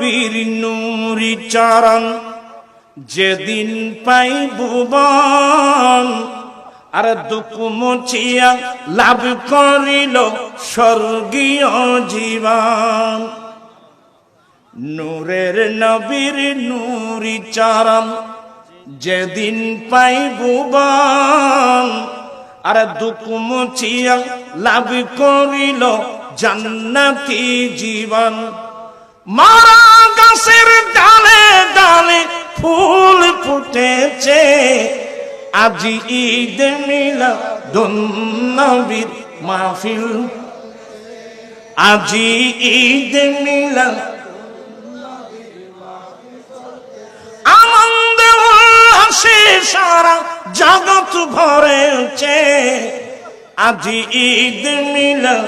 নবীর নূরি চরণ যেদিন পাইব বল, আর দুঃখ মুছিয়া লাভ করিল স্বর্গীয় জীবন। নূরের নবীর নূরি চরণ যেদিন পাইব বল, আর দুঃখ মুছিয়া লাভ করিল জান্নাতি জীবন। মারা গাছের ডালে ডালে ফুল ফুটেছে, আজি ঈদ মিলাদুন নবীর মাহফিল, আজি ঈদ মিলাদ আনন্দ উল্লাসে সারা জগৎ ভরেছে, আজি ঈদ মিলাদ